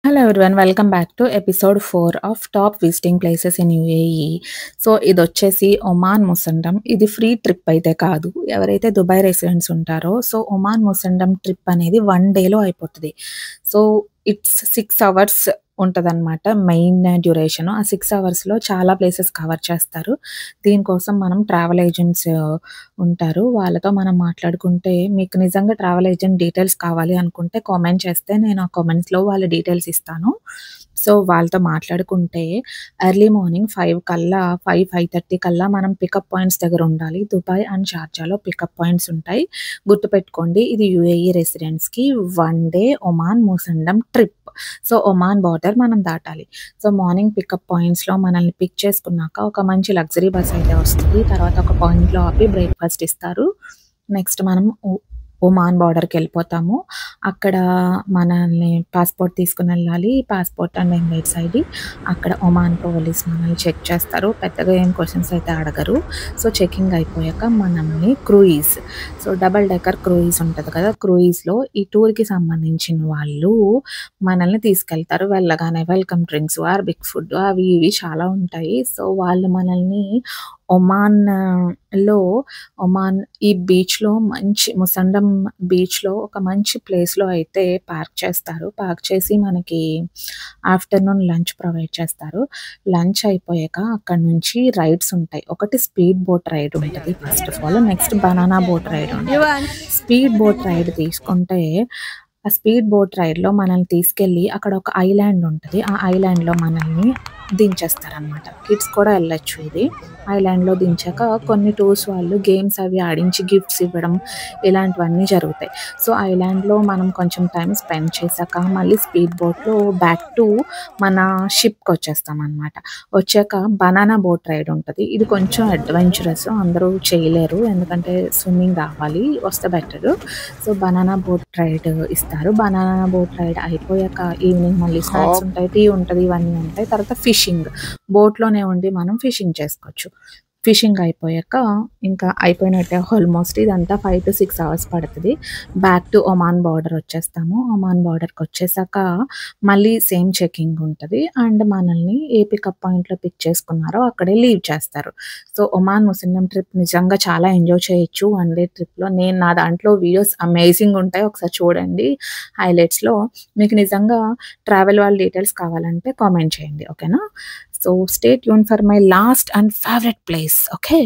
Hello everyone, welcome back to episode 4 of Top Visiting Places in UAE. So ఇదొచ్చేసి Oman Musandam. ఇది free trip అయితే కాదు. ఎవరైతే Dubai residents ఉంటారో Oman Musandam trip అనేది 1 డేలో అయిపోతది. సో ఇట్స్ 6 అవర్స్ ఉంటదనమాట మెయిన్ డ్యూరేషన్. ఆ 6 అవర్స్‌లో చాలా ప్లేసెస్ కవర్ చేస్తారు. దీనికోసం మనం ట్రావెల్ ఏజెంట్స్ ఉంటారు. వాళ్ళతో మనం మాట్లాడుకుంటే మీకు నిజంగా ట్రావెల్ ఏజెంట్ డీటెయిల్స్ కావాలి అనుకుంటే కామెంట్ చేస్తే నేను ఆ కామెంట్స్‌లో వాళ్ళ డీటెయిల్స్ ఇస్తాను. సో వాళ్ళతో మాట్లాడుకుంటే ఎర్లీ మార్నింగ్ 5 కల్లా 5:30 కల్లా మనం పికప్ పాయింట్స్ దగ్గర ఉండాలి. దుబాయ్ అండ్ షార్జాలో పికప్ పాయింట్స్ ఉంటాయి. గుర్తుపెట్టుకోండి, ఇది యూఏఈ రెసిడెంట్స్‌కి 1 day Oman Musandam trip. So Oman border మనం దాటాలి. సో మార్నింగ్ పికప్ పాయింట్స్‌లో మనల్ని పిక్ చేసుకున్నాక ఒక మంచి లగ్జరీ బస్ అయితే వస్తది. తర్వాత ఒక పాయింట్‌లో ఆపి బ్రేక్‌ఫాస్ట్ ఇస్తారు. నెక్స్ట్ మనం ఒమాన్ బార్డర్‌కెళ్ళిపోతాము. అక్కడ మనల్ని పాస్‌పోర్ట్ తీసుకొనెళ్ళాలి. Passport and Emirates ID. అక్కడ ఒమాన్ పోలీస్ మనల్ని చెక్ చేస్తారు. పెద్దగా ఏం క్వెషన్స్ అయితే అడగరు. సో చెకింగ్ అయిపోయాక మనల్ని క్రూయిజ్, డబుల్ డెక్కర్ క్రూయిజ్ ఉంటది కదా! క్రూయిజ్‌లో ఈ టూర్‌కి సంబంధించిన వాళ్ళు మనల్ని తీసుకెళ్తారు. వెళ్ళగానే వెల్కమ్ డ్రింక్స్, అరబిక్ ఫుడ్ అవి ఇవి చాలా ఉంటాయి. సో వాళ్ళు మనల్ని ఒమాన్‌లో ఒమాన్ ఈ బీచ్‌లో మంచి ముసండం బీచ్‌లో ఒక మంచి ప్లేస్‌లో అయితే పార్క్ చేస్తారు. పార్క్ చేసి మనకి ఆఫ్టర్‌నూన్ లంచ్ ప్రొవైడ్ చేస్తారు. లంచ్ అయిపోయాక అక్కడి నుంచి రైడ్స్ ఉంటాయి. ఒకటి స్పీడ్ బోట్ రైడ్ ఉంటది first of all. Next banana boat ride ఉంటది. స్పీడ్ బోట్ రైడ్ తీసుకుంటే ఆ స్పీడ్ బోట్ రైడ్‌లో మనల్ని తీసుకెళ్ళి అక్కడ ఒక ఐలాండ్ ఉంటది. ఆ ఐలాండ్‌లో మనల్ని దించేస్తారనమాట. కిడ్స్ కూడా ఎళ్ళొచ్చు ఇది. ఐలాండ్‌లో దించాక కొన్ని టూర్స్ వాళ్ళు గేమ్స్ అవి ఆడించి గిఫ్ట్స్ ఇవ్వడం ఇలాంటివన్నీ జరుగుతాయి. సో ఐలాండ్‌లో మనం కొంచెం టైమ్ స్పెండ్ చేశాక మళ్ళీ స్పీడ్ బోట్‌లో బ్యాక్ టు మన షిప్‌కొచ్చేస్తామనమాట. వచ్చాక బనానా బోట్ రైడ్ ఉంటది. ఇది కొంచెం అడ్వెంచరస్, అందరూ చేయలేరు. ఎందుకంటే స్విమ్మింగ్ రావాలి, వస్తే better. So banana boat ride ఇస్తారు. బనానా బోట్ రైడ్ అయిపోయాక ఈవినింగ్ మళ్ళీ స్నాక్స్ ఉంటాయి, టీ ఉంటది, ఇవన్నీ ఉంటాయి. తర్వాత ఫిషింగ్, బోట్‌లోనే ఉండి మనం ఫిషింగ్ చేసుకోవచ్చు. ఫిషింగ్ అయిపోయాక ఇంకా అయిపోయినట్టే ఆల్మోస్ట్. ఇదంతా 5-6 అవర్స్ పడతది. బ్యాక్ టు ఒమాన్ బార్డర్ వచ్చేస్తాము. ఒమాన్ బార్డర్‌కొచ్చేసాక మళ్ళీ సేమ్ చెకింగ్ ఉంటది. అండ్ మనల్ని ఏ పికప్ పాయింట్‌లో పిక్ చేసుకున్నారో అక్కడే లీవ్ చేస్తారు. సో ఒమాన్ ముసండం ట్రిప్ నిజంగా చాలా ఎంజాయ్ చేయొచ్చు 1 డే ట్రిప్‌లో. నా దాంట్లో వీడియోస్ అమేజింగ్ ఉంటాయి. ఒకసారి చూడండి హైలైట్స్‌లో. మీకు నిజంగా ట్రావెల్ వాళ్ళ డీటెయిల్స్ కావాలంటే కామెంట్ చేయండి. ఓకేనా? So stay tuned for my last and favorite place. Okay.